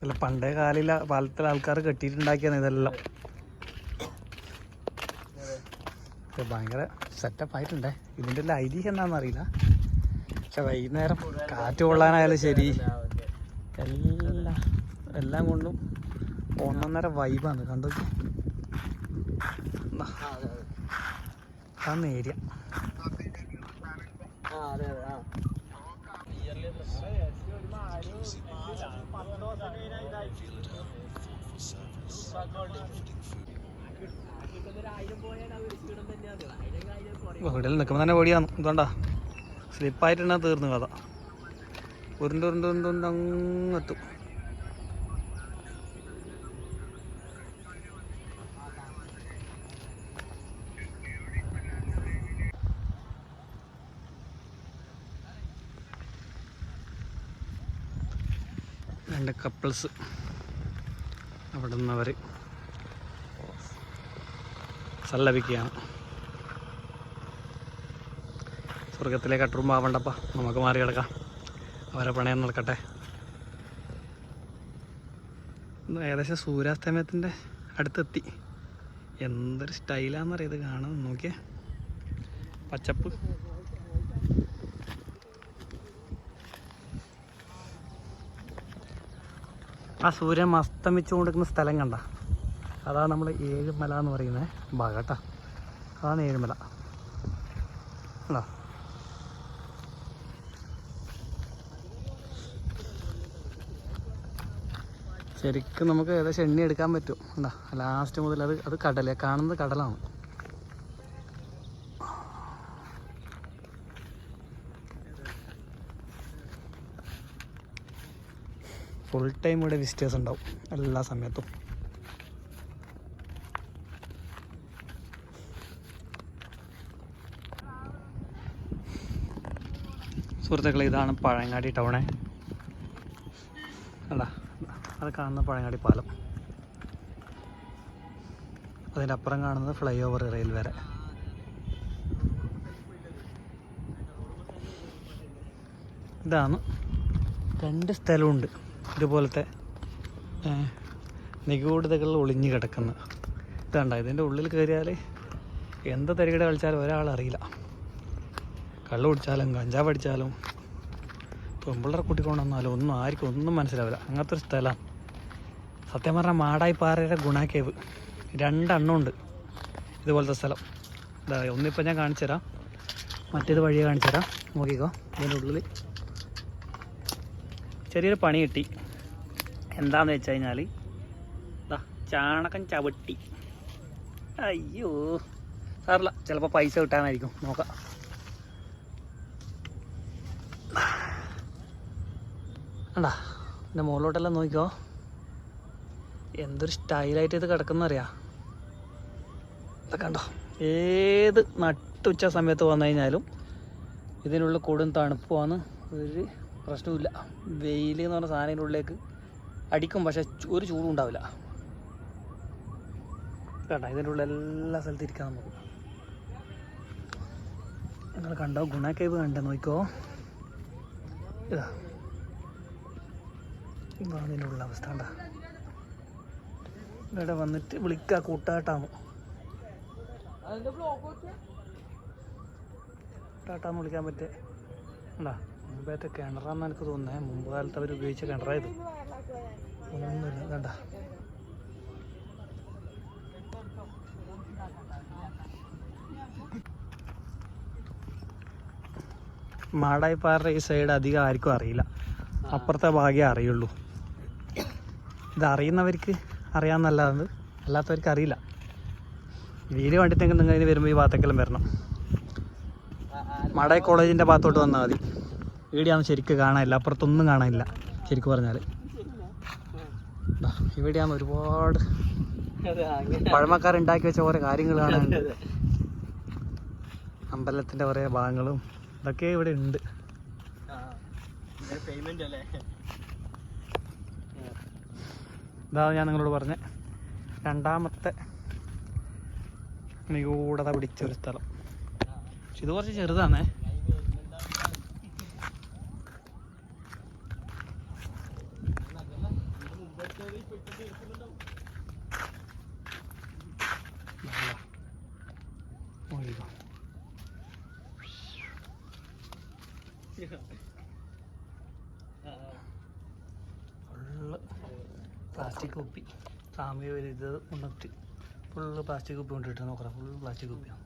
അല്ല പണ്ടേ കാലത്തിലെ ആൾക്കാർ കെട്ടിയിട്ടുണ്ടാക്കിയാണ് ഇതെല്ലാം. ഭയങ്കര സെറ്റപ്പ് ആയിട്ടുണ്ടേ. ഇതിൻ്റെ എല്ലാം ഐതിഹ്യം എന്താണെന്ന് അറിയില്ല. പക്ഷെ വൈകുന്നേരം കാറ്റ് കൊള്ളാനായാലും ശരി എല്ലാം കൊണ്ടും ഒന്നൊന്നര വൈബാണ്. കണ്ടു അതാണ് ഏരിയ. ഇവിടെ നിൽക്കുമ്പോൾ തന്നെ പേടിയാണ്. ഇതുകൊണ്ടാ സ്ലിപ്പായിട്ടുണ്ടാ തീർന്നു കഥ. ഉരുണ്ടുരുണ്ടുരുണ്ടുരുണ്ടങ്ങെത്തും. രണ്ട് കപ്പിൾസ് അവിടെ നിന്നവർ സല്ലപിക്കുകയാണ്. സ്വർഗത്തിലേക്ക് അട്ടുറുമ്പ് ആവണ്ടപ്പ, നമുക്ക് മാറി കിടക്കാം. അവരെ പ്രണയം നടക്കട്ടെ. ഏകദേശം സൂര്യാസ്തമയത്തിൻ്റെ അടുത്തെത്തി. എന്തൊരു സ്റ്റൈലാണെന്നറിയാം ഇത് കാണാൻ. നോക്കിയേ പച്ചപ്പ്. ആ സൂര്യൻ അസ്തമിച്ചു കൊടുക്കുന്ന സ്ഥലം കണ്ട, അതാണ് നമ്മൾ ഏഴുമല എന്ന് പറയുന്നത് ഭാഗം കേട്ടോ. അതാണ് ഏഴുമല. അല്ല ശരിക്കും നമുക്ക് ഏകദേശം എണ്ണി എടുക്കാൻ പറ്റും. എന്താ ലാസ്റ്റ് മുതൽ അത് കടലേ കാണുന്നത് കടലാണ്. ഫുൾ ടൈം ഇവിടെ വിസിറ്റേഴ്സ് ഉണ്ടാവും എല്ലാ സമയത്തും. സുഹൃത്തുക്കളെ, ഇതാണ് പഴങ്ങാടി ടൗണേ. അല്ല അത് കാണുന്ന പഴങ്ങാടി പാലം. അതിൻ്റെ അപ്പുറം കാണുന്നത് ഫ്ലൈ ഓവർ റെയിൽവേ. ഇതാണ് രണ്ട് സ്ഥലമുണ്ട് ഇതുപോലത്തെ നിഗൂഢതകൾ ഒളിഞ്ഞു കിടക്കുന്ന. ഇതുണ്ട, ഇതിൻ്റെ ഉള്ളിൽ കയറിയാൽ എന്ത് തരികിട കളിച്ചാലും ഒരാളറിയില്ല. കള്ളു കുടിച്ചാലും കഞ്ചാവ് അടിച്ചാലും പെമ്പിള്ളേരെ കൂട്ടിക്കൊണ്ടുവന്നാലും ഒന്നും ആർക്കും ഒന്നും മനസ്സിലാവില്ല. അങ്ങനത്തെ ഒരു സ്ഥലമാണ്. സത്യം പറഞ്ഞാൽ മാടായിപ്പാറയുടെ ഗുണാക്കേവ് രണ്ടെണ്ണമുണ്ട് ഇതുപോലത്തെ സ്ഥലം. ഇതാ ഒന്നിപ്പോൾ ഞാൻ കാണിച്ചു തരാം, മറ്റേത് വഴിയെ കാണിച്ചു തരാം. നോക്കിക്കോ, ഇതിൻ്റെ ഉള്ളിൽ ചെറിയൊരു പണി കിട്ടി. എന്താണെന്ന് വെച്ച് കഴിഞ്ഞാൽ ചാണകം ചവിട്ടി. അയ്യോ സാറില്ല, ചിലപ്പോൾ പൈസ കിട്ടാനായിരിക്കും, നോക്കാം. അണ്ടാ എൻ്റെ മുകളിലോട്ടെല്ലാം നോക്കിക്കോ, എന്തൊരു സ്റ്റൈലായിട്ട് ഇത് കിടക്കുന്നറിയാം. ഇതൊക്കെ കണ്ടോ, ഏത് നട്ടുച്ച സമയത്ത് വന്നു കഴിഞ്ഞാലും ഇതിനുള്ളിൽ കൊടും തണുപ്പുമാണ്, ഒരു പ്രശ്നമില്ല. വെയിൽ എന്ന് പറഞ്ഞ സാധനത്തിൻ്റെ ഉള്ളിലേക്ക് അടിക്കും, പക്ഷെ ഒരു ചൂടും ഉണ്ടാവില്ല. കേട്ടോ, ഇതിൻ്റെ ഉള്ളിൽ എല്ലാ സ്ഥലത്തും ഇരിക്കാൻ നമുക്ക്. നിങ്ങൾ കണ്ടോ, ഗുണാക്കേവ് കണ്ടോ, നോക്കിക്കോ. ഇതാണ് ഇതിൻ്റെ ഉള്ള അവസ്ഥ. കണ്ട, ഇവിടെ വന്നിട്ട് വിളിക്കുക കൂട്ടാട്ടാന്ന്. കൂട്ടാട്ടാന്ന് വിളിക്കാൻ പറ്റേ. എന്താ മുമ്പേത്തെ കിണറാന്ന് എനിക്ക് തോന്നുന്നേ. മുമ്പ് കാലത്ത് അവർ ഉപയോഗിച്ച കിണറായത് ഒന്നുമില്ല. കണ്ട, മാടായിപ്പാറ ഈ സൈഡ് അധികം ആർക്കും അറിയില്ല, അപ്പുറത്തെ ഭാഗ്യം അറിയുള്ളൂ. ഇത് അറിയുന്നവർക്ക് അറിയാമെന്നല്ലാതെ അല്ലാത്തവർക്ക് അറിയില്ല. വീഡിയോ കണ്ടിട്ടെങ്കിൽ നിങ്ങൾ ഇതിന് വരുമ്പോൾ ഈ ഭാഗത്തേക്കെല്ലാം വരണം. മാടായി കോളേജിൻ്റെ ഭാഗത്തോട്ട് വന്നാൽ മതി. ഇവിടെയാണ് ശരിക്കും കാണാനില്ല, അപ്പുറത്തൊന്നും കാണാനില്ല ശരിക്കും പറഞ്ഞാൽ. ഇവിടെയാണ് ഒരുപാട് പഴമക്കാരുണ്ടാക്കി വെച്ച ഓരോ കാര്യങ്ങൾ കാണാനുണ്ട്. അമ്പലത്തിൻ്റെ കുറേ ഭാഗങ്ങളും ഇതൊക്കെ ഇവിടെ ഉണ്ട്. ഇതാണ് ഞാൻ നിങ്ങളോട് പറഞ്ഞ രണ്ടാമത്തെ നിഗൂഢത പിടിച്ചൊരു സ്ഥലം. പക്ഷെ ഇത് കുറച്ച് ചെറുതാണേ. ഫുള്ള് പ്ലാസ്റ്റിക് കുപ്പി സാമൂഹ്യ ഇത് ഉണർത്തി ഫുള്ള് പ്ലാസ്റ്റിക് കുപ്പി കൊണ്ടിട്ട് നോക്കണം ഫുള്ള് പ്ലാസ്റ്റിക് കുപ്പിയാണ്